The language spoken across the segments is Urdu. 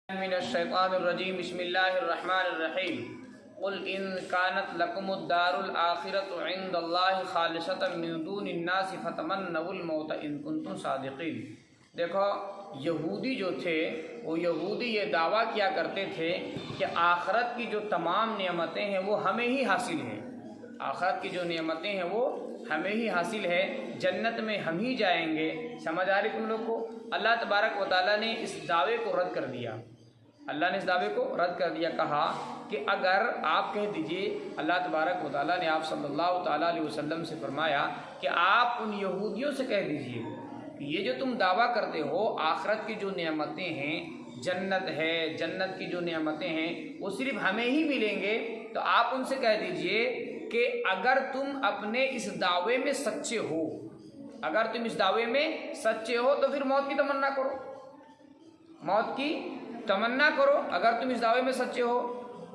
من الشیطان الرجیم بسم اللہ الرحمن الرحیم قل ان كانت لكم الدار الآخرة عند اللہ خالصة من دون الناس فتمنوا الموت ان کنتم صادقین۔ دیکھو یہودی جو تھے وہ یہودی یہ دعویٰ کیا کرتے تھے کہ آخرت کی جو تمام نعمتیں ہیں وہ ہمیں ہی حاصل ہیں، آخرت کی جو نعمتیں ہیں وہ ہمیں ہی حاصل ہے، جنت میں ہم ہی جائیں گے۔ سمجھ آ رہی تم لوگ کو؟ اللہ تبارک و تعالیٰ نے اس دعوے کو رد کر دیا، اللہ نے اس دعوے کو رد کر دیا، کہا کہ اگر آپ کہہ دیجئے، اللہ تبارک و تعالیٰ نے آپ صلی اللہ تعالیٰ علیہ وسلم سے فرمایا کہ آپ ان یہودیوں سے کہہ دیجئے کہ یہ جو تم دعویٰ کرتے ہو آخرت کی جو نعمتیں ہیں، جنت ہے، جنت کی جو نعمتیں ہیں وہ صرف ہمیں ہی ملیں گے، تو آپ ان سے کہہ دیجئے کہ اگر تم اپنے اس دعوے میں سچے ہو، اگر تم اس دعوے میں سچے ہو تو پھر موت کی تمنا کرو، موت کی تمنا کرو اگر تم اس دعوے میں سچے ہو۔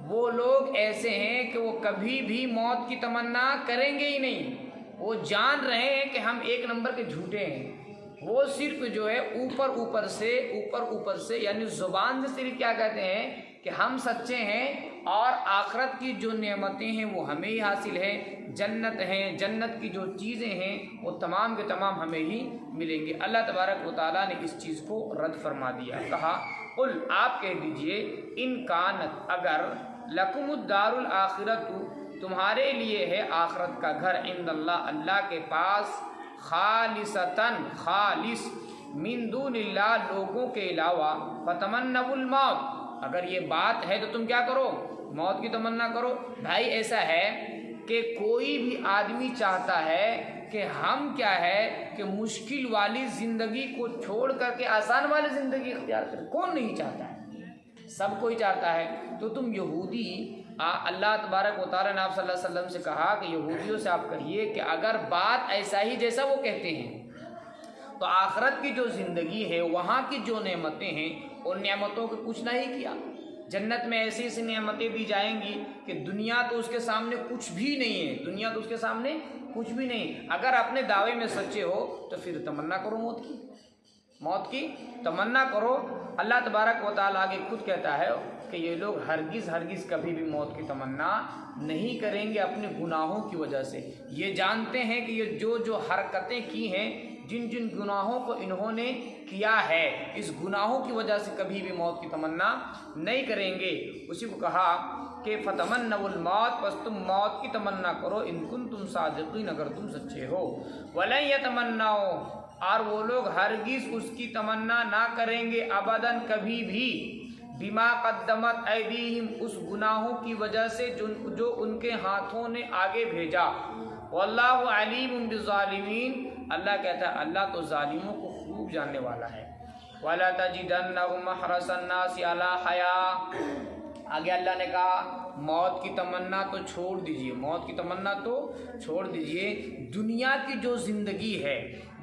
وہ لوگ ایسے ہیں کہ وہ کبھی بھی موت کی تمنا کریں گے ہی نہیں، وہ جان رہے ہیں کہ ہم ایک نمبر کے جھوٹے ہیں، وہ صرف جو ہے اوپر اوپر سے یعنی زبان سے صرف کیا کہتے ہیں کہ ہم سچے ہیں اور آخرت کی جو نعمتیں ہیں وہ ہمیں ہی حاصل ہے، جنت ہیں، جنت کی جو چیزیں ہیں وہ تمام کے تمام ہمیں ہی ملیں گے۔ اللہ تبارک و تعالیٰ نے اس چیز کو رد فرما دیا، کہا قل آپ کہہ دیجئے ان کانت اگر لکم الدار الآخرۃ تمہارے لیے ہے آخرت کا گھر، عند اللہ اللہ کے پاس، خالصتاً خالص، من دون اللہ لوگوں کے علاوہ، فتمنوا الموت اگر یہ بات ہے تو تم کیا کرو؟ موت کی تمنا کرو۔ بھائی ایسا ہے کہ کوئی بھی آدمی چاہتا ہے کہ ہم کیا ہے کہ مشکل والی زندگی کو چھوڑ کر کے آسان والی زندگی اختیار کریں، کون نہیں چاہتا ہے؟ سب کوئی چاہتا ہے۔ تو تم یہودی، اللہ تبارک و تعالیٰ نے آپ صلی اللہ علیہ وسلم سے کہا کہ یہودیوں سے آپ کہیے کہ اگر بات ایسا ہی جیسا وہ کہتے ہیں تو آخرت کی جو زندگی ہے، وہاں کی جو نعمتیں ہیں ان نعمتوں کو کچھ نہیں کیا، جنت میں ایسی ایسی نعمتیں دی جائیں گی کہ دنیا تو اس کے سامنے کچھ بھی نہیں ہے، دنیا تو اس کے سامنے کچھ بھی نہیں۔ اگر اپنے دعوے میں سچے ہو تو پھر تمنا کرو موت کی تمنا کرو۔ اللہ تبارک و تعالیٰ آگے خود کہتا ہے کہ یہ لوگ ہرگز کبھی بھی موت کی تمنا نہیں کریں گے اپنے گناہوں کی وجہ سے۔ یہ جانتے ہیں کہ یہ جو حرکتیں کی ہیں، جن گناہوں کو انہوں نے کیا ہے، اس گناہوں کی وجہ سے کبھی بھی موت کی تمنا نہیں کریں گے۔ اسی کو کہا کہ فتمنوا الموت، پس تم موت کی تمنا کرو، ان کنتم صادقین اگر تم سچے ہو۔ ولن یتمنوا، اور وہ لوگ ہرگز اس کی تمنا نہ کریں گے ابداً کبھی بھی، بما قدمت ایدیہم، اس گناہوں کی وجہ سے جو ان کے ہاتھوں نے آگے بھیجا۔ واللہ علیم بالظالمین، اللہ کہتا ہے اللہ تو ظالموں کو خوب جاننے والا ہے۔ وَلَا تَجِدَنَّهُمْ أَحْرَصَ النَّاسِ عَلَىٰ حَيَاةٍ، آگے اللہ نے کہا موت کی تمنا تو چھوڑ دیجئے، موت کی تمنا تو چھوڑ دیجئے، دنیا کی جو زندگی ہے،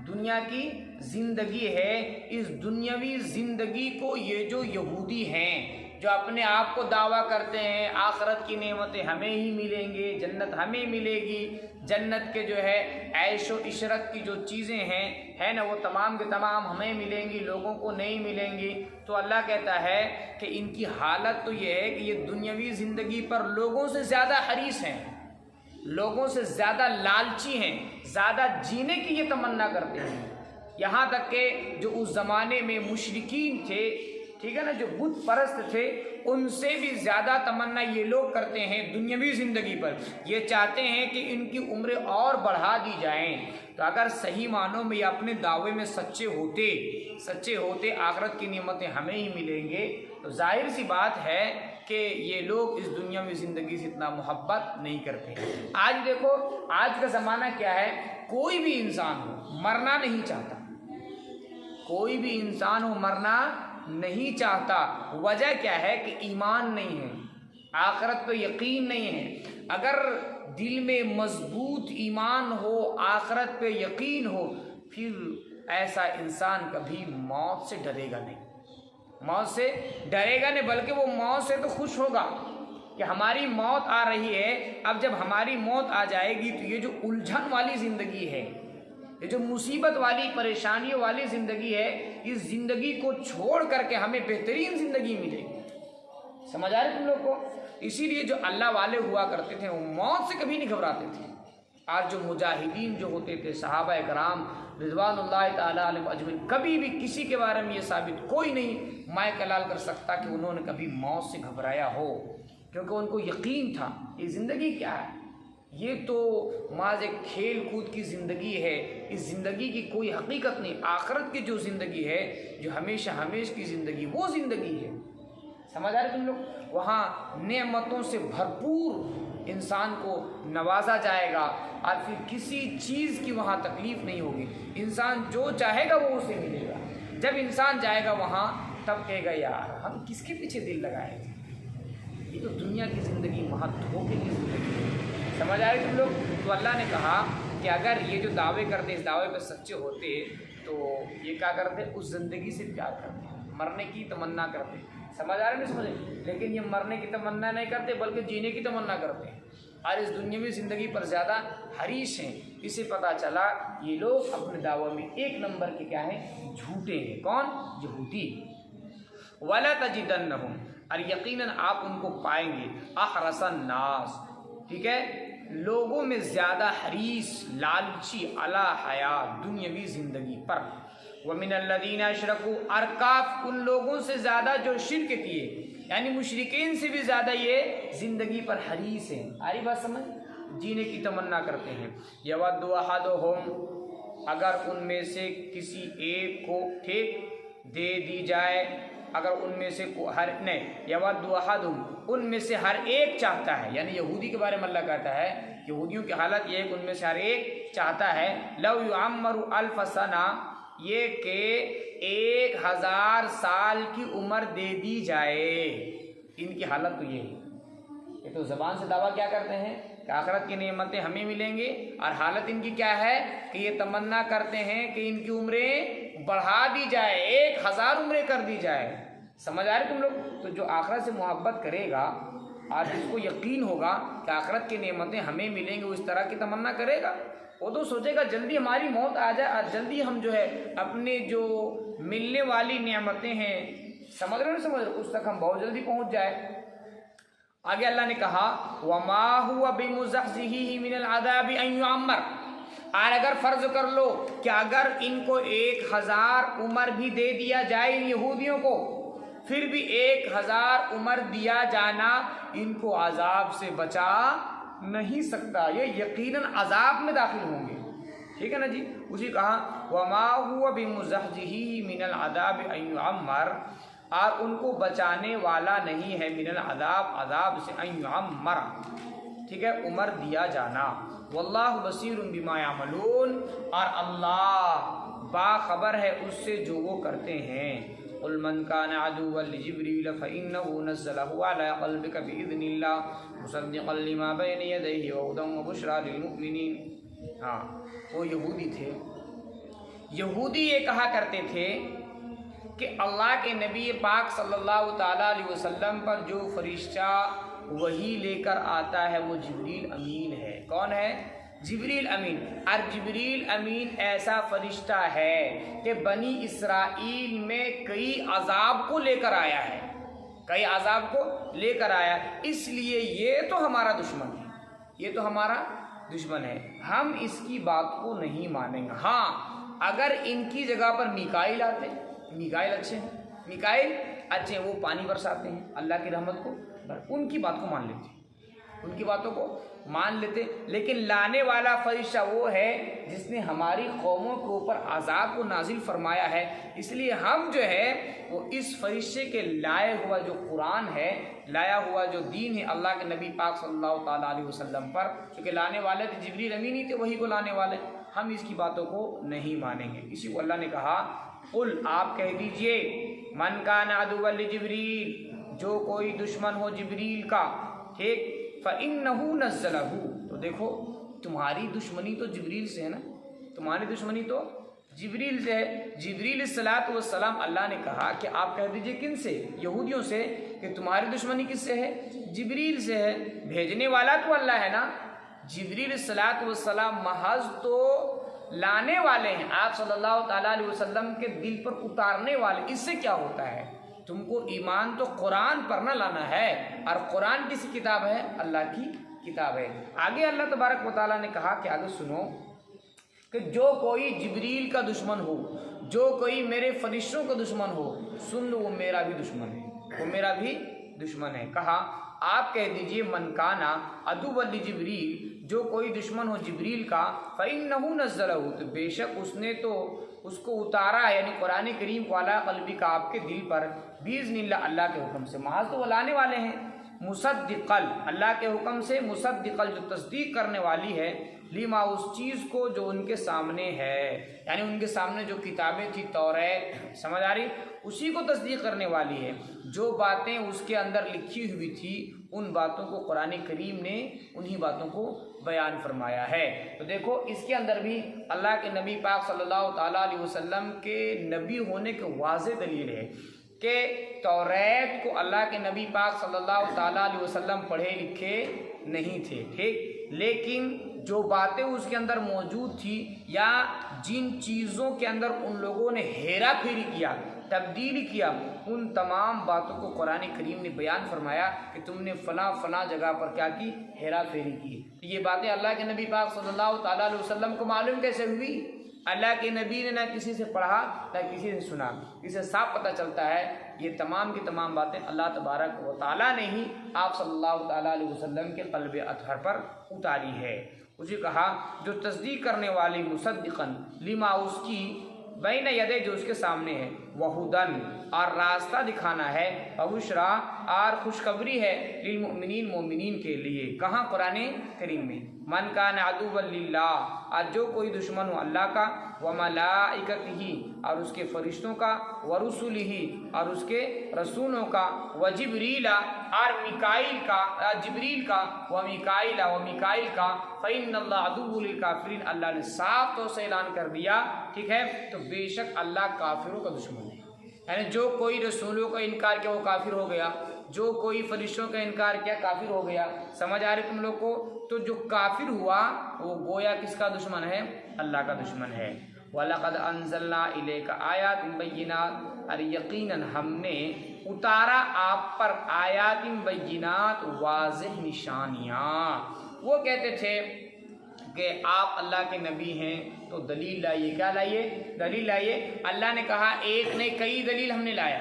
دنیا کی زندگی ہے، اس دنیاوی زندگی کو یہ جو یہودی ہیں جو اپنے آپ کو دعویٰ کرتے ہیں آخرت کی نعمتیں ہمیں ہی ملیں گے، جنت ہمیں ملے گی، جنت کے جو ہے عیش و عشرت کی جو چیزیں ہیں نا وہ تمام کے تمام ہمیں ملیں گی، لوگوں کو نہیں ملیں گی۔ تو اللہ کہتا ہے کہ ان کی حالت تو یہ ہے کہ یہ دنیاوی زندگی پر لوگوں سے زیادہ حریص ہیں، لوگوں سے زیادہ لالچی ہیں، زیادہ جینے کی یہ تمنا کرتے ہیں، یہاں تک کہ جو اس زمانے میں مشرکین تھے، ٹھیک ہے نا، جو بت پرست تھے، ان سے بھی زیادہ تمنا یہ لوگ کرتے ہیں دنیاوی زندگی پر، یہ چاہتے ہیں کہ ان کی عمریں اور بڑھا دی جائیں۔ تو اگر صحیح معنوں میں یہ اپنے دعوے میں سچے ہوتے آخرت کی نعمتیں ہمیں ہی ملیں گے، تو ظاہر سی بات ہے کہ یہ لوگ اس دنیاوی زندگی سے اتنا محبت نہیں کرتے۔ آج دیکھو آج کا زمانہ کیا ہے، کوئی بھی انسان ہو مرنا نہیں چاہتا، کوئی بھی انسان ہو مرنا نہیں چاہتا۔ وجہ کیا ہے کہ ایمان نہیں ہے، آخرت پہ یقین نہیں ہے۔ اگر دل میں مضبوط ایمان ہو، آخرت پہ یقین ہو، پھر ایسا انسان کبھی موت سے ڈرے گا نہیں، موت سے ڈرے گا نہیں، بلکہ وہ موت سے تو خوش ہوگا کہ ہماری موت آ رہی ہے۔ اب جب ہماری موت آ جائے گی تو یہ جو الجھن والی زندگی ہے، یہ جو مصیبت والی پریشانیوں والی زندگی ہے، اس زندگی کو چھوڑ کر کے ہمیں بہترین زندگی ملے گی۔ سمجھ آ رہے تم لوگ کو؟ اسی لیے جو اللہ والے ہوا کرتے تھے وہ موت سے کبھی نہیں گھبراتے تھے۔ آج جو مجاہدین جو ہوتے تھے صحابہ کرام رضوان اللہ تعالیٰ علیہم اجمعین، کبھی بھی کسی کے بارے میں یہ ثابت کوئی نہیں مائع کلال کر سکتا کہ انہوں نے کبھی موت سے گھبرایا ہو، کیونکہ ان کو یقین تھا یہ زندگی کیا ہے، یہ تو محض ایک کھیل کود کی زندگی ہے، اس زندگی کی کوئی حقیقت نہیں۔ آخرت کی جو زندگی ہے، جو ہمیشہ ہمیش کی زندگی، وہ زندگی ہے۔ سمجھ آ رہے تم لوگ؟ وہاں نعمتوں سے بھرپور انسان کو نوازا جائے گا، اور پھر کسی چیز کی وہاں تکلیف نہیں ہوگی، انسان جو چاہے گا وہ اسے ملے گا۔ جب انسان جائے گا وہاں تب کہے گا یار ہم کس کے پیچھے دل لگائے تھے، یہ تو دنیا کی زندگی محض دھوکے کی زندگی ہے۔ سمجھ آ رہے تم لوگ؟ تو اللہ نے کہا کہ اگر یہ جو دعوے کرتے اس دعوے پہ سچے ہوتے تو یہ کیا کرتے؟ اس زندگی سے پیار کرتے، مرنے کی تمنا کرتے۔ سمجھ آ رہے نہیں سمجھے؟ لیکن یہ مرنے کی تمنا نہیں کرتے بلکہ جینے کی تمنا کرتے ہیں، اور اس دنیاوی زندگی پر زیادہ حریص ہیں۔ اسے پتہ چلا یہ لوگ اپنے دعوے میں ایک نمبر کے کیا ہیں؟ جھوٹے ہیں۔ کون؟ یہودی۔ وَلَا تَجِدَنَّهُمْ، اور یقیناً آپ ان کو پائیں گے، احرص الناس، ٹھیک ہے، لوگوں میں زیادہ حریص، لالچی، علی حیات، دنیاوی زندگی پر۔ وَمِنَ الَّذِينَ أَشْرَكُوا، ارکاف ان لوگوں سے زیادہ جو شرک کیے، یعنی مشرکین سے بھی زیادہ یہ زندگی پر حریص ہیں۔ آری بات سمجھ؟ جینے کی تمنا کرتے ہیں۔ یَوَدُّ أَحَدُهُمْ، اگر ان میں سے کسی ایک کو ٹھیک دے دی جائے، اگر ان میں سے ہر نہیں، یَوَدُّ أَحَدُهُمْ، ان میں سے ہر ایک چاہتا ہے، یعنی یہودی کے بارے میں اللہ کہتا ہے یہودیوں کی حالت یہ ہے کہ ان میں سے ہر ایک چاہتا ہے لَوْ يُعَمَّرُ أَلْفَ سَنَةٍ، یہ کہ 1000 سال کی عمر دے دی جائے۔ ان کی حالت تو یہ ہے، یہ تو زبان سے دعویٰ کیا کرتے ہیں کہ آخرت کی نعمتیں ہمیں ملیں گے، اور حالت ان کی کیا ہے کہ یہ تمنا کرتے ہیں کہ ان کی عمریں بڑھا دی جائے، 1000 عمریں کر دی جائے۔ سمجھ آ رہے تم لوگ؟ تو جو آخرت سے محبت کرے گا اور جس کو یقین ہوگا کہ آخرت کی نعمتیں ہمیں ملیں گے، وہ اس طرح کی تمنا کرے گا۔ وہ تو سوچے گا جلدی ہماری موت آ جائے اور جلدی ہم جو ہے اپنے جو ملنے والی نعمتیں ہیں، سمجھ رہے سمجھ رہے، اس تک ہم بہت جلدی پہنچ جائے۔ آگے اللہ نے کہا وَمَا هُوَ بِمُزَحْزِحِهِ مِنَ الْعَذَابِ أَن يُعَمَّرَ، اور اگر فرض کر لو کہ اگر ان کو 1000 عمر بھی دے دیا جائے ان یہودیوں کو، پھر بھی 1000 عمر دیا جانا ان کو عذاب سے بچا نہیں سکتا، یہ یقیناً عذاب میں داخل ہوں گے۔ ٹھیک ہے نا جی؟ اسی کہا وَمَا هُوَ بِمُزَحْزِحِهِ مِنَ الْعَذَابِ أَن يُعَمَّرَ، اور ان کو بچانے والا نہیں ہے من العذاب، عذاب سے، ان يعمر، ٹھیک ہے، عمر دیا جانا۔ واللہ بصیر بما یعملون، اور اللہ باخبر ہے اس سے جو وہ کرتے ہیں۔ قل من كان عدوا لجبريل فإنه نزله على قلبك بإذن الله مصدقا لما بين يديه وهدى وبشرى للمؤمنين۔ ہاں، وہ یہودی تھے، یہودی یہ کہا کرتے تھے کہ اللہ کے نبی پاک صلی اللہ تعالیٰ علیہ وسلم پر جو فرشتہ وحی لے کر آتا ہے وہ جبریل امین ہے۔ کون ہے؟ جبریل امین۔ اور جبریل امین ایسا فرشتہ ہے کہ بنی اسرائیل میں کئی عذاب کو لے کر آیا ہے، کئی عذاب کو لے کر آیا، اس لیے یہ تو ہمارا دشمن ہے، یہ تو ہمارا دشمن ہے، ہم اس کی بات کو نہیں مانیں گے۔ ہاں، اگر ان کی جگہ پر میکائیل آتے، میکائیل اچھے ہیں، میکائیل اچھے ہیں، وہ پانی برساتے ہیں اللہ کی رحمت کو، ان کی بات کو مان لیتے، ان کی باتوں کو مان لیتے، لیکن لانے والا فرشتہ وہ ہے جس نے ہماری قوموں کے اوپر عذاب کو نازل فرمایا ہے، اس لیے ہم جو ہے وہ اس فرشتے کے لائے ہوا جو قرآن ہے، لایا ہوا جو دین ہے اللہ کے نبی پاک صلی اللہ تعالیٰ علیہ وسلم پر، چونکہ لانے والے تو جبریل امین ہی تھے، وہی کو لانے والے، ہم اس کی باتوں کو نہیں مانیں گے۔ اسی کو اللہ نے کہا قل، آپ کہہ دیجئے، من کان عدوا لجبریل، جو کوئی دشمن ہو جبریل کا، ٹھیک، فَإِنَّهُ نَزَّلَهُ، تو دیکھو تمہاری دشمنی تو جبریل سے ہے نا، تمہاری دشمنی تو جبریل سے ہے۔ جبریل الصلاۃ والسلام، اللہ نے کہا کہ آپ کہہ دیجئے کن سے؟ یہودیوں سے، کہ تمہاری دشمنی کس سے ہے؟ جبریل سے ہے، بھیجنے والا تو اللہ ہے نا۔ جبریل الصلاۃ والسلام محض تو لانے والے ہیں، آپ صلی اللہ تعالیٰ علیہ وسلم کے دل پر اتارنے والے۔ اس سے کیا ہوتا ہے؟ تم کو ایمان تو قرآن پر نہ لانا ہے، اور قرآن کس کتاب ہے؟ اللہ کی کتاب ہے۔ آگے اللہ تبارک و تعالیٰ نے کہا کہ آگے سنو کہ جو کوئی جبریل کا دشمن ہو، جو کوئی میرے فرشتوں کا دشمن ہو، سن لو وہ میرا بھی دشمن ہے، وہ میرا بھی دشمن ہے۔ کہا آپ کہہ دیجئے من کانا عدو لجبریل، جو کوئی دشمن ہو جبریل کا، فإنہ نزلہ، تو بے شک اس نے تو اس کو اتارا ہے، یعنی قرآن کریم کو علی قلبک، آپ کے دل پر، بإذن اللہ، اللہ کے حکم سے، محض تو وہ لانے والے ہیں، مصدقل، اللہ کے حکم سے، مصدقل، جو تصدیق کرنے والی ہے، لما، اس چیز کو جو ان کے سامنے ہے، یعنی ان کے سامنے جو کتابیں تھی، توریت، سمجھ آ رہی، اسی کو تصدیق کرنے والی ہے۔ جو باتیں اس کے اندر لکھی ہوئی تھی ان باتوں کو قرآن کریم نے انہی باتوں کو بیان فرمایا ہے۔ تو دیکھو اس کے اندر بھی اللہ کے نبی پاک صلی اللہ تعالیٰ علیہ وسلم کے نبی ہونے کے واضح دلیل ہے کہ توریت کو اللہ کے نبی پاک صلی اللہ تعالیٰ علیہ وسلم پڑھے لکھے نہیں تھے، ٹھیک، لیکن جو باتیں اس کے اندر موجود تھی، یا جن چیزوں کے اندر ان لوگوں نے ہیرا پھیری کیا، تبدیل کیا، ان تمام باتوں کو قرآن کریم نے بیان فرمایا کہ تم نے فلاں فلاں جگہ پر کیا کی، ہیرا پھیری کی۔ یہ باتیں اللہ کے نبی پاک صلی اللہ تعالیٰ علیہ وسلم کو معلوم کیسے ہوئی؟ اللہ کے نبی نے نہ کسی سے پڑھا نہ کسی سے سنا، اسے صاف پتہ چلتا ہے یہ تمام کی تمام باتیں اللہ تبارک و تعالیٰ نے ہی آپ صلی اللہ تعالیٰ علیہ وسلم کے قلب اطہر پر اتاری ہے۔ اسی کہا جو تصدیق کرنے والی، مصدقاً لما، اس کی، بین یدے، جو اس کے سامنے ہے، وہدن، اور راستہ دکھانا ہے، وبشرا، اور خوشخبری ہے، للمؤمنین، مومنین کے لیے۔ کہاں؟ قرآن کریم میں۔ من کان عدوا للہ، اور جو کوئی دشمن ہو اللہ کا، وملائکتہ، اور اس کے فرشتوں کا، ورسلہ، اور اس کے رسولوں کا، وجبریل، اور میکائیل کا، جبریل کا، ومیکائیل، ومیکائیل کا، فإن اللہ عدو للکافرین، اللہ نے صاف طور سے اعلان کر دیا، ٹھیک ہے، تو بے شک اللہ کافروں کا دشمن ہے۔ یعنی جو کوئی رسولوں کا انکار کیا وہ کافر ہو گیا، جو کوئی فرشتوں کا انکار کیا کافر ہو گیا۔ سمجھ آ رہی تم لوگ کو؟ تو جو کافر ہوا وہ گویا کس کا دشمن ہے؟ اللہ کا دشمن ہے۔ وَلَقَدْ أَنزَلْنَا إِلَيْكَ آيَاتٍ بَيِّنَاتٍ، اور یقیناً ہم نے اتارا آپ پر آیات بینات، واضح نشانیاں۔ وہ کہتے تھے کہ آپ اللہ کے نبی ہیں تو دلیل لائیے۔ کیا لائیے؟ دلیل لائیے۔ اللہ نے کہا ایک نہیں کئی دلیل ہم نے لایا،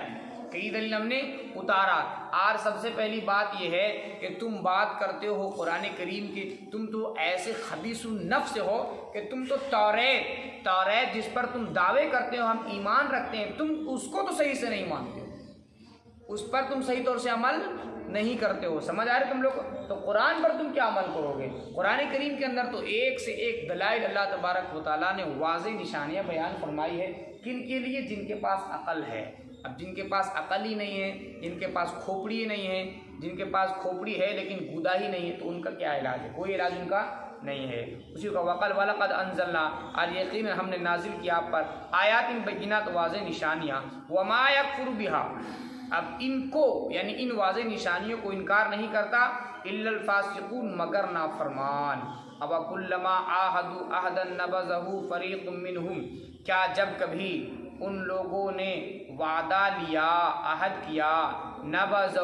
کئی دلیل ہم نے اتارا۔ اور سب سے پہلی بات یہ ہے کہ تم بات کرتے ہو قرآن کریم کی، تم تو ایسے خبیث النفس ہو کہ تم تو توریت جس پر تم دعوے کرتے ہو ہم ایمان رکھتے ہیں، تم اس کو تو صحیح سے نہیں مانتے ہو، اس پر تم صحیح طور سے عمل نہیں کرتے ہو۔ سمجھ آ رہے تم لوگ کو؟ تو قرآن پر تم کیا عمل کرو گے؟ قرآن کریم کے اندر تو ایک سے ایک دلائل اللہ تبارک و تعالیٰ نے واضح نشانیاں بیان فرمائی ہے۔ کن کے لیے؟ جن کے پاس عقل ہے۔ اب جن کے پاس عقل ہی نہیں ہے، جن کے پاس کھوپڑی نہیں ہے، جن کے پاس کھوپڑی ہے لیکن گودا ہی نہیں ہے، تو ان کا کیا علاج ہے؟ کوئی علاج ان کا نہیں ہے۔ اسی کا وَلَقَدْ أَنزَلْنَا، اور یقیناً ہم نے نازل کیا آپ پر آیات بینات، واضح نشانیاں، وَمَا يَكْفُرُ بِهَا، اب ان کو یعنی ان واضح نشانیوں کو انکار نہیں کرتا الا الفاسقون، مگر نافرمان۔ اب کلما عاہدوا عہدا نبذہ فریق منہم، کیا جب کبھی ان لوگوں نے وعدہ لیا، عہد کیا، نبذہ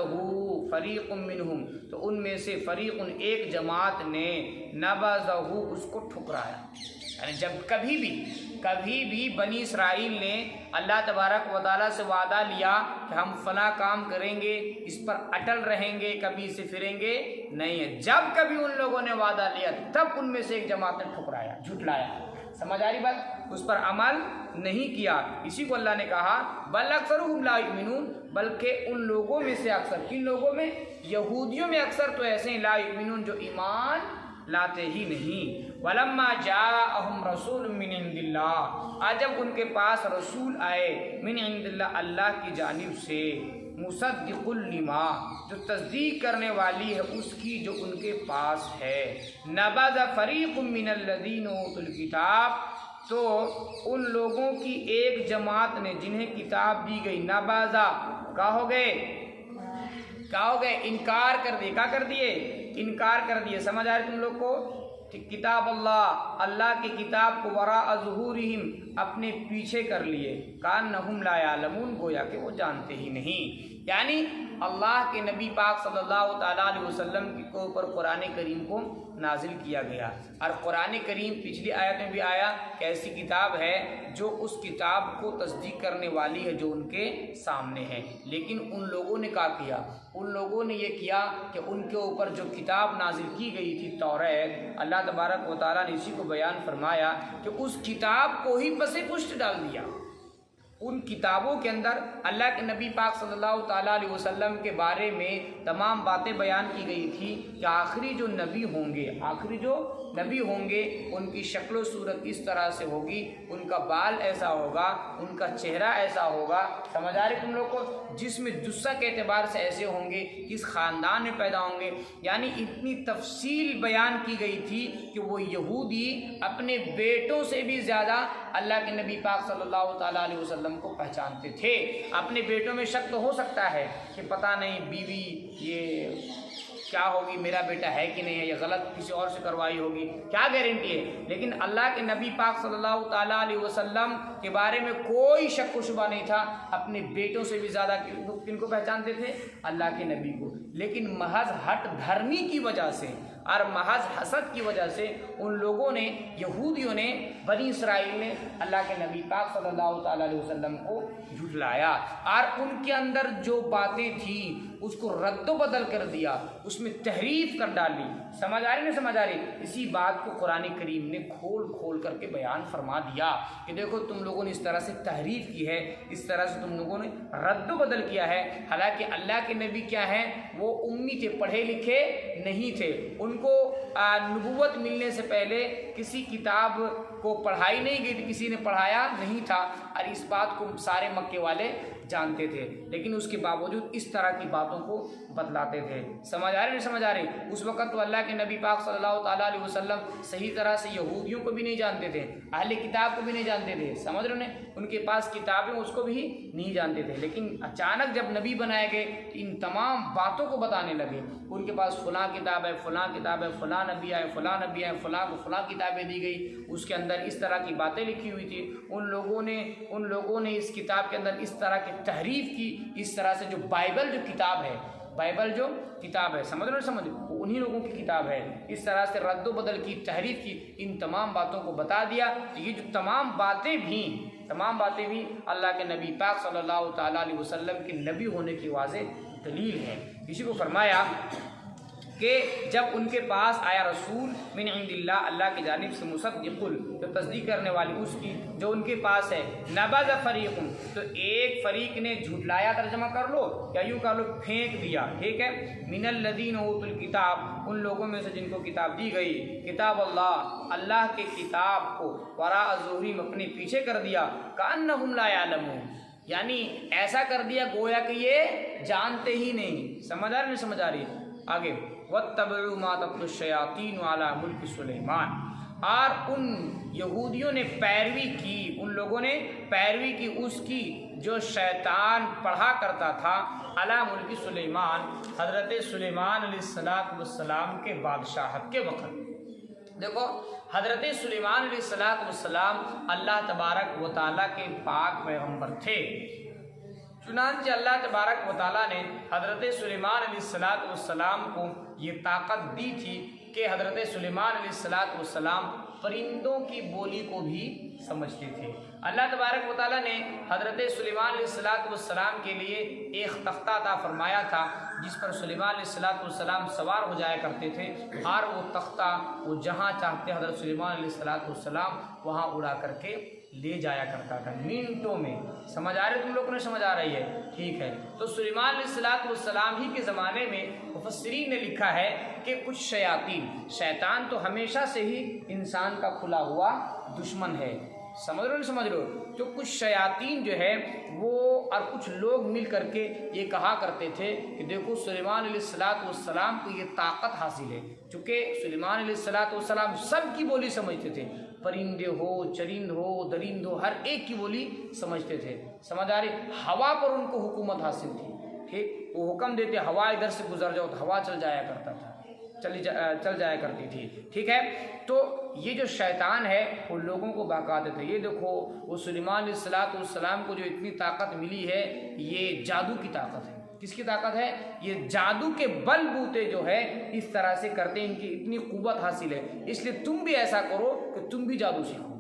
فریق منہم، تو ان میں سے فریق، ایک جماعت نے، نبذہ، اس کو ٹھکرایا۔ یعنی جب کبھی بھی بنی اسرائیل نے اللہ تبارک و تعالیٰ سے وعدہ لیا کہ ہم فلاں کام کریں گے، اس پر اٹل رہیں گے، کبھی اسے پھریں گے نہیں ہے، جب کبھی ان لوگوں نے وعدہ لیا تب ان میں سے ایک جماعت نے ٹھکرایا، جھٹلایا۔ سمجھ آ رہی بات؟ اس پر عمل نہیں کیا۔ اسی کو اللہ نے کہا بل اکثرهم لا یؤمنون، بلکہ ان لوگوں میں سے اکثر، کن لوگوں میں؟ یہودیوں میں اکثر تو ایسے ہیں لا یؤمنون، جو ایمان لاتے ہی نہیں۔ وَلَمَّا جَاءَهُمْ رَسُولٌ مِّنْ عِندِ اللَّهِ، آج جب ان کے پاس رسول آئے، من عند اللہ، اللہ کی جانب سے، مصدق لما، جو تصدیق کرنے والی ہے اس کی جو ان کے پاس ہے، نبذ فریق من الذین اوتوا الکتاب، تو ان لوگوں کی ایک جماعت نے جنہیں کتاب دی گئی، نبذ، کیا ہو گئے؟ انکار کر دیے۔ کیا کر دیے؟ انکار کر دیے۔ سمجھ آ رہی تم لوگ کو؟ کتاب اللہ کی کتاب کو وراء ظہورہم اپنے پیچھے کر لیے، کانہم لا یعلمون گویا کہ وہ جانتے ہی نہیں۔ یعنی اللہ کے نبی پاک صلی اللہ تعالیٰ علیہ وسلم کے اوپر قرآن کریم کو نازل کیا گیا، اور قرآن کریم پچھلی آیت میں بھی آیا کہ ایسی کتاب ہے جو اس کتاب کو تصدیق کرنے والی ہے جو ان کے سامنے ہے۔ لیکن ان لوگوں نے کیا کیا؟ ان لوگوں نے یہ کیا کہ ان کے اوپر جو کتاب نازل کی گئی تھی توریت، اللہ تبارک و تعالیٰ نے اسی کو بیان فرمایا کہ اس کتاب کو ہی پس پشت ڈال دیا۔ ان کتابوں کے اندر اللہ کے نبی پاک صلی اللہ تعالیٰ علیہ وسلم کے بارے میں تمام باتیں بیان کی گئی تھی کہ آخری جو نبی ہوں گے ان کی شکل و صورت اس طرح سے ہوگی، ان کا بال ایسا ہوگا، ان کا چہرہ ایسا ہوگا، سمجھ آ رہی تم لوگ کو، جسم جثہ کے اعتبار سے ایسے ہوں گے، کس خاندان میں پیدا ہوں گے، یعنی اتنی تفصیل بیان کی گئی تھی کہ وہ یہودی اپنے بیٹوں سے بھی زیادہ اللہ کے نبی پاک صلی اللہ تعالیٰ علیہ وسلم کو پہچانتے تھے۔ اپنے بیٹوں میں شک تو ہو سکتا ہے کہ پتہ نہیں بیوی یہ کیا ہوگی، میرا بیٹا ہے کہ نہیں ہے، یہ غلط کسی اور سے کروائی ہوگی، کیا گارنٹی ہے، لیکن اللہ کے نبی پاک صلی اللہ تعالیٰ علیہ وسلم کے بارے میں کوئی شک و شبہ نہیں تھا۔ اپنے بیٹوں سے بھی زیادہ کن کو پہچانتے تھے؟ اللہ کے نبی کو۔ لیکن محض ہٹ دھرمی کی وجہ سے اور محض حسد کی وجہ سے ان لوگوں نے، یہودیوں نے، بنی اسرائیل نے اللہ کے نبی پاک صلی اللہ تعالیٰ علیہ وسلم کو جھٹلایا، اور ان کے اندر جو باتیں تھیں اس کو رد و بدل کر دیا، اس میں تحریف کر ڈالی۔ سمجھ آ رہی نہیں سمجھ آ رہی؟ اسی بات کو قرآن کریم نے کھول کر کے بیان فرما دیا کہ دیکھو تم لوگوں نے اس طرح سے تحریف کی ہے، اس طرح سے تم لوگوں نے رد و بدل کیا ہے۔ حالانکہ اللہ کے نبی کیا ہیں؟ وہ امی تھے، پڑھے لکھے نہیں تھے، ان کو نبوت ملنے سے پہلے کسی کتاب کو پڑھائی نہیں گئی تھی، کسی نے پڑھایا نہیں تھا، اور اس بات کو سارے مکے والے جانتے تھے، لیکن اس کے باوجود اس طرح کی باتوں کو بتلاتے تھے۔ سمجھ آ رہی نہیں سمجھ آ رہی؟ اس وقت تو اللہ کے نبی پاک صلی اللہ تعالیٰ علیہ وسلم صحیح طرح سے یہودیوں کو بھی نہیں جانتے تھے، اہل کتاب کو بھی نہیں جانتے تھے، سمجھ رہے ہیں؟ ان کے پاس کتابیں اس کو بھی نہیں جانتے تھے، لیکن اچانک جب نبی بنائے گئے تو ان تمام باتوں کو بتانے لگے۔ ان کے پاس فلاں کتاب ہے، فلاں کتاب ہے، فلاں نبی آئے، فلاں نبی آئے، فلاں کو فلاں کتابیں دی گئی، اس کے اندر اس طرح کی باتیں لکھی ہوئی تھی۔ ان لوگوں نے اس کتاب کے اندر اس طرح کی تحریف کی، اس طرح سے جو بائبل جو کتاب ہے، سمجھ رہے سمجھ وہ انہی لوگوں کی کتاب ہے، اس طرح سے رد و بدل کی، تحریف کی، ان تمام باتوں کو بتا دیا۔ تو یہ جو تمام باتیں بھی اللہ کے نبی پاک صلی اللہ تعالیٰ علیہ وسلم کے نبی ہونے کی واضح دلیل ہے۔ اسی کو فرمایا کہ جب ان کے پاس آیا رسول من عند اللہ، اللہ کی جانب سے، مصدق، جو تصدیق کرنے والی اس کی جو ان کے پاس ہے، نبذ فریق، تو ایک فریق نے جھٹلایا، ترجمہ کر لو یا یوں کہہ لو پھینک دیا، ٹھیک ہے، من الذین اوتوا الکتاب، ان لوگوں میں سے جن کو کتاب دی گئی، کتاب اللہ کے کتاب کو وراء ظہورہم اپنے پیچھے کر دیا، کأنہم لا یعلمون، یعنی ایسا کر دیا گویا کہ یہ جانتے ہی نہیں۔ سمجھ آ رہی؟ آگے وَاتَّبَعُوا مَا تَتْلُو الشَّيَاطِينُ عَلَىٰ مُلْكِ سُلَيْمَانَ، اور ان یہودیوں نے پیروی کی، ان لوگوں نے پیروی کی اس کی جو شیطان پڑھا کرتا تھا، علیٰ ملک سلیمان، حضرت سلیمان علیہ السلام کے بادشاہت کے وقت۔ دیکھو حضرت سلیمان علیہ السلام اللہ تبارک و تعالیٰ کے پاک پیغمبر تھے، چنانچہ اللہ تبارک و تعالیٰ نے حضرت سلیمان علیہ السلام کو یہ طاقت دی تھی کہ حضرت سلیمان علیہ السلام پرندوں کی بولی کو بھی سمجھتے تھے۔ اللہ تبارک و تعالیٰ نے حضرت سلیمان علیہ السلام کے لیے ایک تختہ عطا فرمایا تھا جس پر سلیمان علیہ السلام سوار ہو جایا کرتے تھے، اور وہ تختہ وہ جہاں چاہتے حضرت سلیمان علیہ السلام وہاں اڑا کر کے لے جایا کرتا تھا منٹوں میں۔ سمجھ آ رہی ہے؟ تم لوگوں نے سمجھ آ رہی ہے؟ ٹھیک ہے۔ تو سلیمان علیہ السلام ہی کے زمانے میں مفسرین نے لکھا ہے کہ کچھ شیطان تو ہمیشہ سے ہی انسان کا کھلا ہوا دشمن ہے، سمجھ رہے ہو؟ تو کچھ شیاطین جو ہے وہ اور کچھ لوگ مل کر کے یہ کہا کرتے تھے کہ دیکھو سلیمان علیہ السلام کو یہ طاقت حاصل ہے، چونکہ سلیمان علیہ السلام سب کی بولی سمجھتے تھے، پرندے ہو، چرند ہو، درند ہو، ہر ایک کی بولی سمجھتے تھے۔ سمجھ آ رہی؟ ہوا پر ان کو حکومت حاصل تھی، ٹھیک، وہ حکم دیتے ہوا ادھر سے گزر جاؤ تو ہوا چل جایا کرتا تھا، چل جایا کرتی تھی، ٹھیک ہے۔ تو یہ جو شیطان ہے وہ لوگوں کو بہکاتے تھے۔ یہ دیکھو وہ سلیمان علیہ السلام کو جو اتنی طاقت ملی ہے، یہ جادو کی طاقت ہے۔ کس کی طاقت ہے؟ یہ جادو کے بل بوتے جو ہے اس طرح سے کرتے ہیں، ان کی اتنی قوت حاصل ہے۔ اس لیے تم بھی ایسا کرو کہ تم بھی جادو سیکھو۔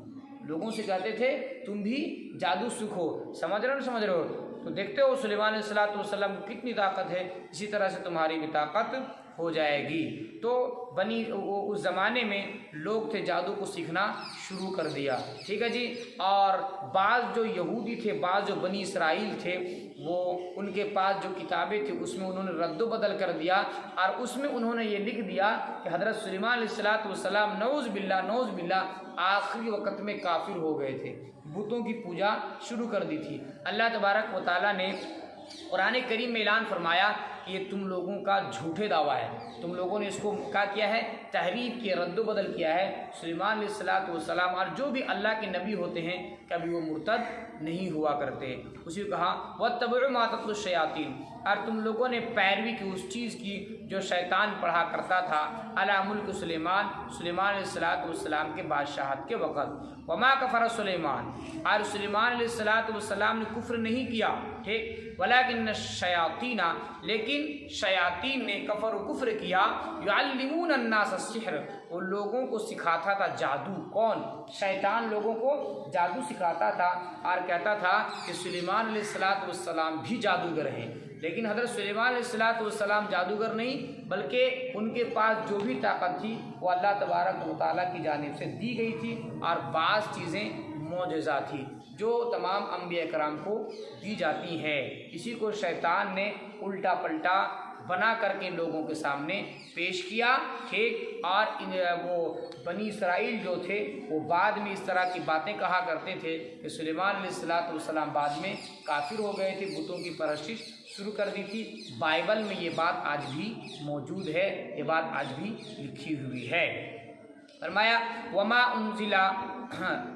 لوگوں سے کہتے تھے تم بھی جادو سیکھو، سمجھ رہے ہو سمجھ رہے ہو؟ تو دیکھتے ہو سلیمان علیہ السلام کو کتنی طاقت ہے، اسی طرح سے تمہاری بھی طاقت ہو جائے گی۔ تو اس زمانے میں لوگ تھے جادو کو سیکھنا شروع کر دیا، ٹھیک ہے جی۔ اور بعض جو یہودی تھے، بعض جو بنی اسرائیل تھے، وہ ان کے پاس جو کتابیں تھیں اس میں انہوں نے رد و بدل کر دیا، اور اس میں انہوں نے یہ لکھ دیا کہ حضرت سلیمان علیہ السلام نعوذ باللہ آخری وقت میں کافر ہو گئے تھے، بتوں کی پوجا شروع کر دی تھی۔ اللہ تبارک و تعالیٰ نے قرآن کریم میں اعلان فرمایا کہ یہ تم لوگوں کا جھوٹے دعویٰ ہے، تم لوگوں نے اس کو کیا کیا ہے؟ تحریف کی، رد و بدل کیا ہے۔ سلیمان علیہ السلام اور جو بھی اللہ کے نبی ہوتے ہیں کبھی وہ مرتد نہیں ہوا کرتے۔ اسی کو کہا وَاتَّبِعُوا مَا تَتْلُو الشَّيَاطِينُ، اور تم لوگوں نے پیروی کی اس چیز کی جو شیطان پڑھا کرتا تھا علی ملک سلیمان علیہ السلام کے بادشاہت کے وقت۔ وما کفر سلیمان، اور سلیمان علیہ السلام نے کفر نہیں کیا، ٹھیک، ولیکن الشیاطین، لیکن شیاطین نے کفر و کفر کیا، یعلمون الناس السحر، وہ لوگوں کو سکھاتا تھا جادو۔ کون؟ شیطان لوگوں کو جادو سکھاتا تھا اور کہتا تھا کہ سلیمان علیہ السلام بھی جادوگر ہیں، لیکن حضرت سلیمان علیہ السلام جادوگر نہیں، بلکہ ان کے پاس جو بھی طاقت تھی وہ اللہ تبارک و تعالیٰ کی جانب سے دی گئی تھی، اور بعض چیزیں معجزہ تھی جو تمام انبیاء کرام کو دی جاتی ہیں۔ اسی کو شیطان نے الٹا پلٹا بنا کر کے لوگوں کے سامنے پیش کیا، ٹھیک، اور وہ بنی اسرائیل جو تھے وہ بعد میں اس طرح کی باتیں کہا کرتے تھے کہ سلیمان علیہ السلام بعد میں کافر ہو گئے تھے، بتوں کی پرستش شروع کر دی تھی۔ بائبل میں یہ بات آج بھی موجود ہے، یہ بات آج بھی لکھی ہوئی ہے۔ فرمایا وما انزل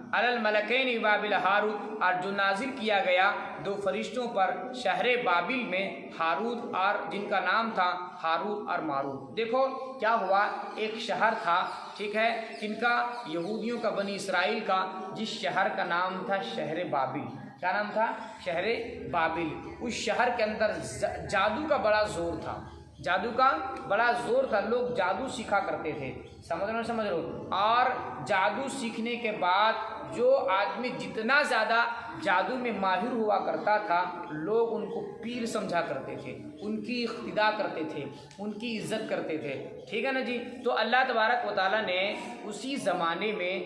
علی الملکین بابل ہاروت، اور جو نازل کیا گیا دو فرشتوں پر شہر بابل میں، ہاروت اور جن کا نام تھا ہاروت اور ماروت۔ دیکھو کیا ہوا، ایک شہر تھا، ٹھیک ہے، جن کا یہودیوں کا، بنی اسرائیل کا، جس شہر کا نام تھا شہر بابل۔ کیا نام تھا؟ شہر بابل۔ اس شہر کے اندر جادو کا بڑا زور تھا، جادو کا بڑا زور تھا، لوگ جادو سیکھا کرتے تھے، سمجھ رہے ہو؟ اور جادو سیکھنے کے بعد جو آدمی جتنا زیادہ جادو میں ماہر ہوا کرتا تھا، لوگ ان کو پیر سمجھا کرتے تھے، ان کی اقتداء کرتے تھے، ان کی عزت کرتے تھے، ٹھیک ہے نا جی۔ تو اللہ تبارک و تعالیٰ نے اسی زمانے میں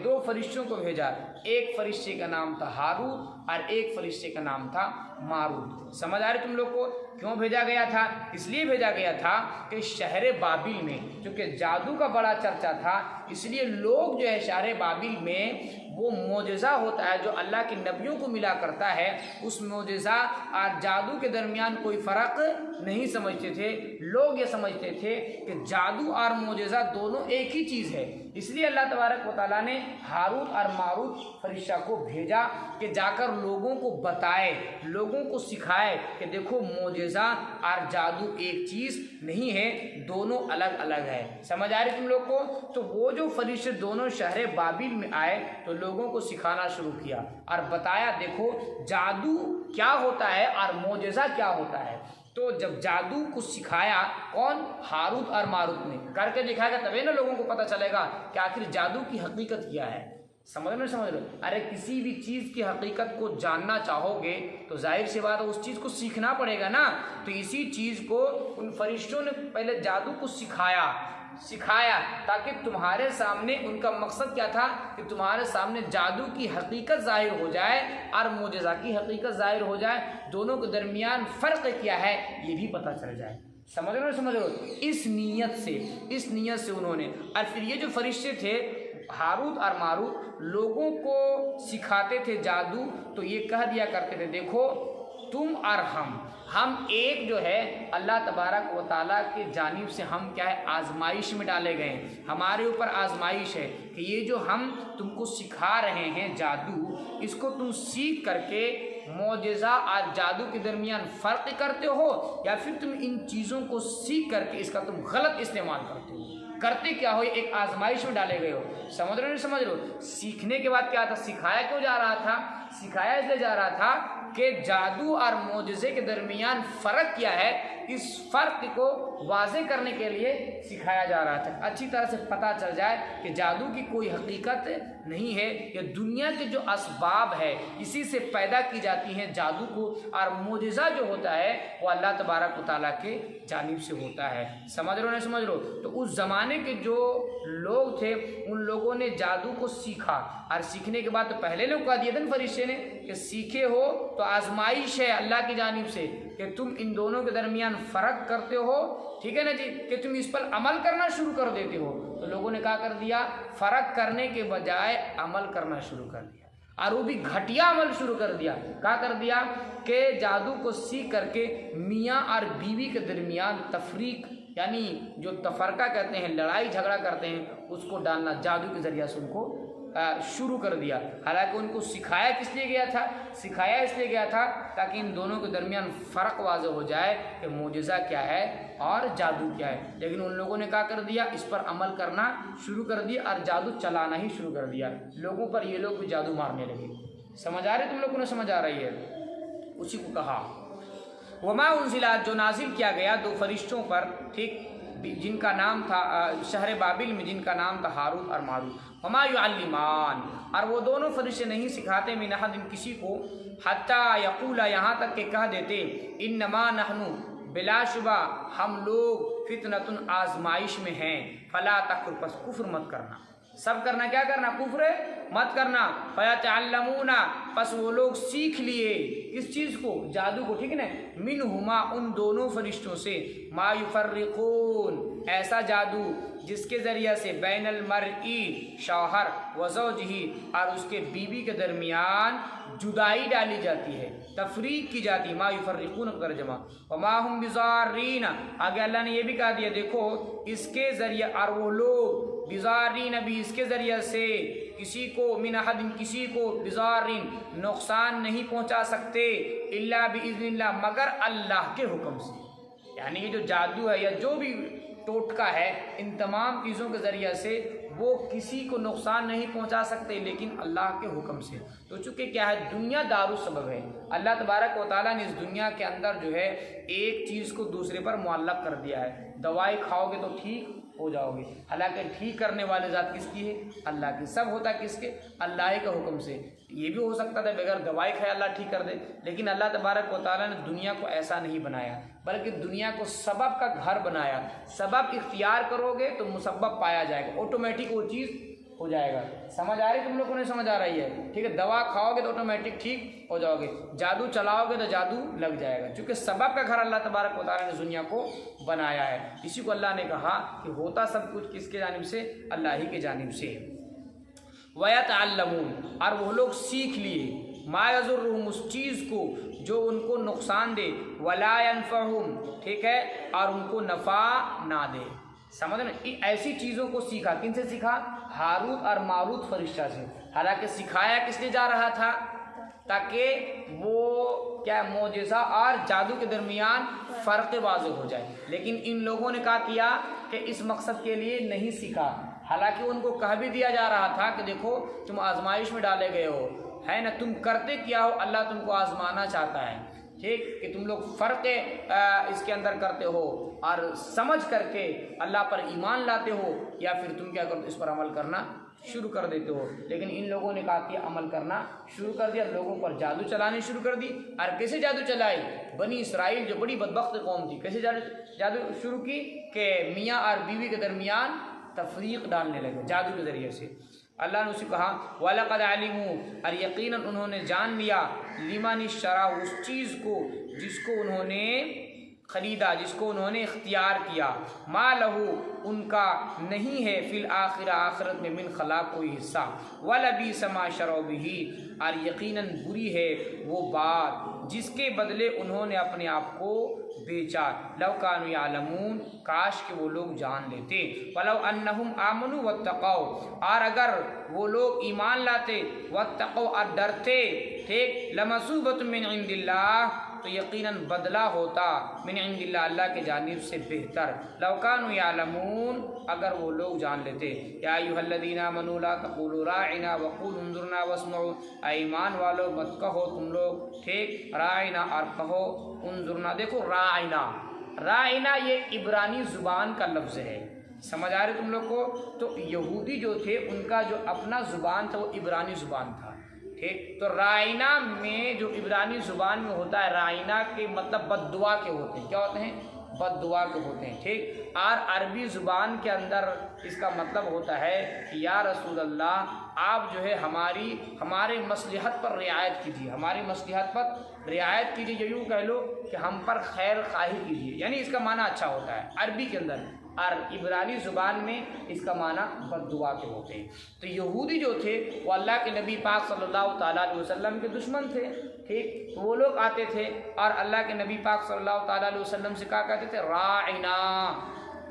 دو فرشتوں کو بھیجا، ایک فرشتے کا نام تھا ہاروت اور ایک فرشتے کا نام تھا ماروت۔ سمجھ آ رہی تم لوگ کو؟ کیوں بھیجا گیا تھا؟ اس لیے بھیجا گیا تھا کہ شہر بابل میں چونکہ جادو کا بڑا چرچا تھا، اس لیے لوگ جو ہے شہر بابل میں وہ معجزہ ہوتا ہے جو اللہ کے نبیوں کو ملا کرتا ہے، اس معجزہ اور جادو کے درمیان کوئی فرق نہیں سمجھتے تھے۔ لوگ یہ سمجھتے تھے کہ جادو اور معجزہ دونوں ایک ہی چیز ہے، اس لیے اللہ تبارک و تعالیٰ نے ہاروت اور ماروت فرشتہ کو بھیجا کہ جا کر لوگوں کو بتائے، لوگوں کو سکھائے کہ دیکھو معجزہ اور جادو ایک چیز نہیں ہے، دونوں الگ الگ ہے۔ سمجھ آ رہی تم لوگ کو؟ تو وہ جو فرشتے دونوں شہر بابل میں آئے تو لوگوں کو سکھانا شروع کیا اور بتایا دیکھو جادو کیا ہوتا ہے اور معجزہ کیا ہوتا ہے۔ تو جب جادو کو سکھایا کون؟ ہاروت اور ماروت نے کر کے دکھائے گا، تبھی نا لوگوں کو پتہ چلے گا کہ آخر جادو کی حقیقت کیا ہے۔ سمجھ رہے؟ ارے کسی بھی چیز کی حقیقت کو جاننا چاہو گے تو ظاہر سی بات ہے اس چیز کو سیکھنا پڑے گا نا۔ تو اسی چیز کو ان فرشتوں نے پہلے جادو کو سکھایا تاکہ تمہارے سامنے، ان کا مقصد کیا تھا کہ تمہارے سامنے جادو کی حقیقت ظاہر ہو جائے اور معجزہ کی حقیقت ظاہر ہو جائے، دونوں کے درمیان فرق کیا ہے یہ بھی پتہ چل جائے۔ سمجھ رہے ہو؟ اس نیت سے انہوں نے، اور پھر یہ جو فرشتے تھے ہاروت اور ماروت لوگوں کو سکھاتے تھے جادو، تو یہ کہہ دیا کرتے تھے دیکھو تم اور ہم ایک جو ہے اللہ تبارک و تعالیٰ کی جانب سے ہم کیا ہے آزمائش میں ڈالے گئے ہیں، ہمارے اوپر آزمائش ہے کہ یہ جو ہم تم کو سکھا رہے ہیں جادو، اس کو تم سیکھ کر کے معجزہ اور جادو کے درمیان فرق کرتے ہو یا پھر تم ان چیزوں کو سیکھ کر کے اس کا تم غلط استعمال کرتے ہو؟ کرتے کیا ہو؟ ایک آزمائش میں ڈالے گئے ہو. سمجھ رہے ہو نہیں سمجھ رہے ہو؟ سیکھنے کے بعد کیا تھا؟ سکھایا کیوں جا رہا تھا؟ سکھایا اس لیے جا رہا تھا کہ جادو اور معجزے کے درمیان فرق کیا ہے، اس فرق کو واضح کرنے کے لیے سکھایا جا رہا تھا. اچھی طرح سے پتہ چل جائے کہ جادو کی کوئی حقیقت نہیں ہے، یہ دنیا کے جو اسباب ہے اسی سے پیدا کی جاتی ہیں جادو کو، اور معجزہ جو ہوتا ہے وہ اللہ تبارک و تعالیٰ کے جانب سے ہوتا ہے. سمجھ رہے ہو نہیں سمجھ رہے ہو؟ تو اس زمانے کے جو لوگ تھے ان لوگوں نے جادو کو سیکھا، اور سیکھنے کے بعد تو پہلے نے کہا دیا تھا نا فرشتے نے کہ سیکھے ہو تو آزمائش ہے اللہ کی جانب سے کہ تم ان دونوں کے درمیان فرق کرتے ہو، ٹھیک ہے نا جی، کہ تم اس پر عمل کرنا شروع کر دیتے ہو. تو لوگوں نے کیا کر دیا؟ فرق کرنے کے بجائے عمل کرنا شروع کر دیا، اور وہ بھی گھٹیا عمل شروع کر دیا. کیا کر دیا کہ جادو کو سیکھ کر کے میاں اور بیوی کے درمیان تفریق، یعنی جو تفرقہ کہتے ہیں، لڑائی جھگڑا کرتے ہیں، اس کو ڈالنا جادو کے ذریعہ سے ان کو شروع کر دیا. حالانکہ ان کو سکھایا کس لیے گیا تھا؟ سکھایا اس لیے گیا تھا تاکہ ان دونوں کے درمیان فرق واضح ہو جائے کہ معجزہ کیا ہے اور جادو کیا ہے. لیکن ان لوگوں نے کیا کر دیا؟ اس پر عمل کرنا شروع کر دیا اور جادو چلانا ہی شروع کر دیا. لوگوں پر یہ لوگ بھی جادو مارنے لگے. سمجھ آ رہے تم لوگوں نے؟ سمجھ آ رہی ہے؟ اسی کو کہا وما انزلا، جو نازل کیا گیا دو فرشتوں پر، ٹھیک، جن کا نام تھا شہر بابل میں جن کا نام تھا ہاروت اور ماروت. وما یعلمان، اور وہ دونوں فرشتے نہیں سکھاتے من احد کسی کو، حتی یقولا، یہاں تک کہ کہہ دیتے، انما نحن، بلا شبہ ہم لوگ، فتنۃ، آزمائش میں ہیں، فلا تکفر، پس کفر مت کرنا. سب کرنا، کیا کرنا؟ کفر مت کرنا. فیتعلمون، پس وہ لوگ سیکھ لیے اس چیز کو، جادو کو، ٹھیک ہے نا، منہما، ان دونوں فرشتوں سے، ما یفرقون، ایسا جادو جس کے ذریعہ سے بین المرئی، شوہر، و زوجہ، اور اس کے بیوی کے درمیان جدائی ڈالی جاتی ہے، تفریق کی جاتی. ما یفرقون کا ترجمہ. وما ہم بضارین، آگے اللہ نے یہ بھی کہا دیا، دیکھو اس کے ذریعہ، اور وہ لوگ بضارین، بھی اس کے ذریعہ سے کسی کو، من احد، کسی کو، بضارین، نقصان نہیں پہنچا سکتے، الا باذن اللہ، مگر اللہ کے حکم سے. یعنی یہ جو جادو ہے یا جو بھی ٹوٹکا ہے، ان تمام چیزوں کے ذریعہ سے وہ کسی کو نقصان نہیں پہنچا سکتے لیکن اللہ کے حکم سے. تو چونکہ کیا ہے، دنیا دار السبب ہے. اللہ تبارک و تعالیٰ نے اس دنیا کے اندر جو ہے ایک چیز کو دوسرے پر معلق کر دیا ہے. دوائی کھاؤ گے تو ٹھیک ہو جاؤ گے، حالانکہ ٹھیک کرنے والے ذات کس کی ہے؟ اللہ کی. سب ہوتا کس کے؟ اللہ کے حکم سے. یہ بھی ہو سکتا تھا بغیر دوائی کھائے اللہ ٹھیک کر دے، لیکن اللہ تبارک و تعالیٰ نے دنیا کو ایسا نہیں بنایا، بلکہ دنیا کو سبب کا گھر بنایا. سبب اختیار کرو گے تو مسبب پایا جائے گا، آٹومیٹک وہ چیز ہو جائے گا. سمجھ آ رہی تم لوگوں نے؟ سمجھ آ رہی ہے؟ ٹھیک ہے. دوا کھاؤ گے تو آٹومیٹک ٹھیک ہو جاؤ گے، جادو چلاؤ گے تو جادو لگ جائے گا، چونکہ سبب کا گھر اللہ تبارک و تعالیٰ نے دنیا کو بنایا ہے. اسی کو اللہ نے کہا کہ ہوتا سب کچھ کس کے جانب سے؟ اللہ ہی کے جانب سے. وَيَتَعَلَّمُونَ، اور وہ لوگ سیکھ لیے، ما یضرہم، اس چیز کو جو ان کو نقصان دے، ولا ینفعہم، ٹھیک ہے، اور ان کو نفع نہ دے. سمجھ نا، ایسی چیزوں کو سیکھا. کن سے سیکھا؟ ہاروت اور ماروت فرشتہ سے. حالانکہ سکھایا کس لیے جا رہا تھا؟ تاکہ وہ کیا، معجزہ اور جادو کے درمیان فرق واضح ہو جائے. لیکن ان لوگوں نے کہا کیا کہ اس مقصد کے لیے نہیں سیکھا. حالانکہ ان کو کہہ بھی دیا جا رہا تھا کہ دیکھو تم آزمائش میں ڈالے گئے ہو، ہے نا، تم کرتے کیا ہو؟ اللہ تم کو آزمانا چاہتا ہے، ٹھیک، کہ تم لوگ فرق اس کے اندر کرتے ہو اور سمجھ کر کے اللہ پر ایمان لاتے ہو، یا پھر تم کیا کرتے، اس پر عمل کرنا شروع کر دیتے ہو. لیکن ان لوگوں نے کہا کہ عمل کرنا شروع کر دیا، لوگوں پر جادو چلانے شروع کر دی. اور کیسے جادو چلائی؟ بنی اسرائیل جو بڑی بدبخت قوم تھی، کیسے جادو شروع کی کہ میاں اور بیوی کے درمیان تفریق ڈالنے لگے جادو کے ذریعے سے. اللہ نے اسے کہا وَلَقَدْ عَلِمُوا، اور یقیناً انہوں نے جان لیا، لِمَنِ اشْتَرَاهُ، اس چیز کو جس کو انہوں نے خریدا، جس کو انہوں نے اختیار کیا، مَا لَهُ، ان کا نہیں ہے، فی الآخرہ، آخرت میں، من خلاق، کوئی حصہ، وَلَبِئْسَ مَا شَرَوْا بِهِ، اور یقیناً بری ہے وہ بات جس کے بدلے انہوں نے اپنے آپ کو بیچا۔ لو کانوا یعلمون، کاش کہ وہ لوگ جان لیتے۔ ولو انہم آمنوا واتقوا، اور اگر وہ لوگ ایمان لاتے، واتقوا اور ڈرتے، ٹھیک، لمثوبۃ من عند اللہ، تو یقیناً بدلہ ہوتا من عند اللہ، اللہ کے جانب سے بہتر۔ لو کانوا یعلمون، اگر وہ لوگ جان لیتے۔ یا ایھا الذین آمنوا لا تقولوا راعنا وقولوا انظرنا واسمعوا، اے ایمان والو مت کہو تم لوگ، ٹھیک، راعنا، اور کہو انظرنا۔ دیکھو راعنا، راعنا یہ عبرانی زبان کا لفظ ہے، سمجھ آ رہے تم لوگ کو؟ تو یہودی جو تھے ان کا جو اپنا زبان تھا وہ عبرانی زبان تھا، ٹھیک۔ تو رائنا میں جو عبرانی زبان میں ہوتا ہے، رائنا کے مطلب بد دعا کے ہوتے ہیں۔ کیا ہوتے ہیں؟ بد دعا کے ہوتے ہیں، ٹھیک۔ اور عربی زبان کے اندر اس کا مطلب ہوتا ہے کہ یا رسول اللہ، آپ جو ہے ہمارے مصلحت پر رعایت کیجیے، ہماری مصلحت پر رعایت کیجیے، یا یوں کہہ لو کہ ہم پر خیر خواہی کیجیے، یعنی اس کا معنی اچھا ہوتا ہے عربی کے اندر، اور عبرانی زبان میں اس کا معنی بد دعا کے ہوتے ہیں۔ تو یہودی جو تھے وہ اللہ کے نبی پاک صلی اللہ تعالیٰ علیہ وسلم کے دشمن تھے، ٹھیک۔ تو وہ لوگ آتے تھے اور اللہ کے نبی پاک صلی اللہ تعالیٰ علیہ وسلم سے کہا کرتے تھے راعنا،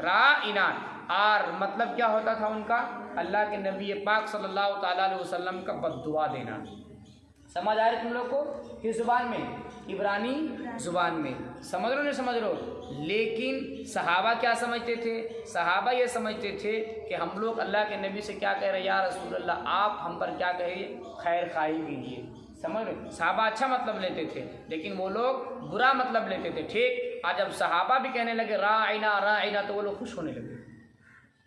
راعنا، اور مطلب کیا ہوتا تھا ان کا؟ اللہ کے نبی پاک صلی اللہ تعالیٰ علیہ وسلم کا بد دعا دینا۔ سمجھ آ رہی تم لوگ کو؟ کس زبان میں؟ عبرانی زبان میں۔ سمجھ رہو نہیں سمجھ رہو؟ لیکن صحابہ کیا سمجھتے تھے؟ صحابہ یہ سمجھتے تھے کہ ہم لوگ اللہ کے نبی سے کیا کہہ رہے ہیں، یا رسول اللہ آپ ہم پر کیا کہیے، خیر خواہی کیجیے۔ سمجھ رہے؟ صحابہ اچھا مطلب لیتے تھے لیکن وہ لوگ برا مطلب لیتے تھے، ٹھیک۔ اور جب صحابہ بھی کہنے لگے راعنا راعنا تو وہ لوگ خوش ہونے لگے،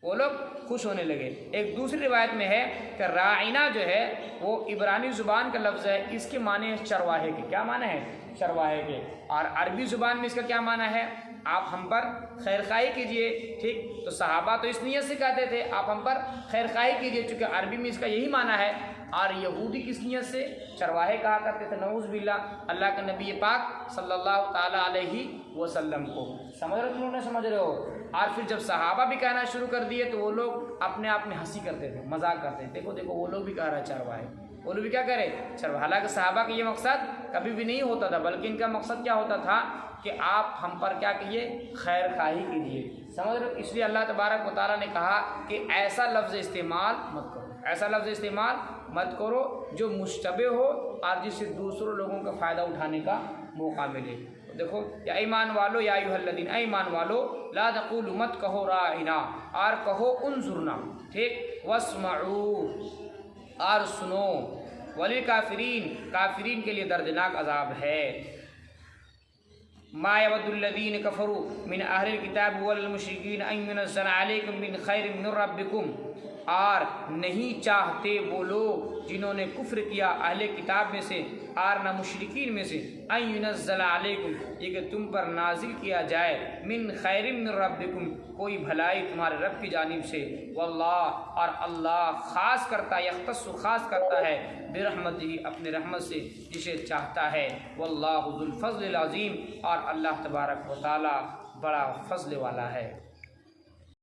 وہ لوگ خوش ہونے لگے۔ ایک دوسری روایت میں ہے کہ راعنا جو ہے وہ عبرانی زبان کا لفظ ہے، اس کے معنی ہے چرواہے کے۔ کیا معنی ہے؟ چرواہے کے۔ اور عربی زبان میں اس کا کیا معنی ہے؟ آپ ہم پر خیر خواہی کیجیے، ٹھیک۔ تو صحابہ تو اس نیت سے کہتے تھے آپ ہم پر خیر خواہی کیجیے، چونکہ عربی میں اس کا یہی معنی ہے۔ اور یہودی کس نیت سے؟ چرواہے کہا کرتے تھے، نعوذ باللہ، اللہ کے نبی پاک صلی اللہ تعالیٰ علیہ وسلم کو۔ سمجھ رہے تم لوگ؟ نہیں سمجھ رہے ہو؟ اور پھر جب صحابہ بھی کہنا شروع کر دیے تو وہ لوگ اپنے آپ میں ہنسی کرتے تھے، مذاق کرتے تھے، دیکھو دیکھو وہ لوگ بھی کہہ رہا ہے چرواہے، وہ لوگ بھی کیا کرے، چرواہے۔ حالانکہ صحابہ کا یہ مقصد کبھی بھی نہیں ہوتا تھا، بلکہ ان کا مقصد کیا ہوتا تھا کہ آپ ہم پر کیا کیجیے، خیر خواہی کیجیے۔ سمجھ رہے؟ اس لیے اللہ تبارک و تعالیٰ نے کہا کہ ایسا لفظ استعمال مت کرو، ایسا لفظ استعمال مت کرو جو مشتبہ ہو اور جس سے دوسروں لوگوں کا فائدہ اٹھانے کا موقع ملے۔ دیکھو، یا ایمان والو، یا ایھا الذین، اے ایمان والو، لا تقولوا مت کہو راعنا، اور کہو انظرنا، ٹھیک، واسمعوا، اور سنو، وللکافرین، کافرین کے لیے دردناک عذاب ہے۔ ما یود الذین کفروا من اہل الکتاب والمشرکین ان ینزل علیکم من خیر من ربکم، اور نہیں چاہتے وہ لوگ جنہوں نے کفر کیا اہل کتاب میں سے اور نہ مشرکین میں سے، ان ینزل علیکم، یہ کہ تم پر نازل کیا جائے، من خیر من ربکم، کوئی بھلائی تمہارے رب کی جانب سے، واللہ، اور اللہ خاص کرتا ہے، یختص خاص کرتا ہے، برحمتہ، اپنے رحمت سے جسے چاہتا ہے، واللہ ذو الفضل العظیم، اور اللہ تبارک و تعالی بڑا فضل والا ہے۔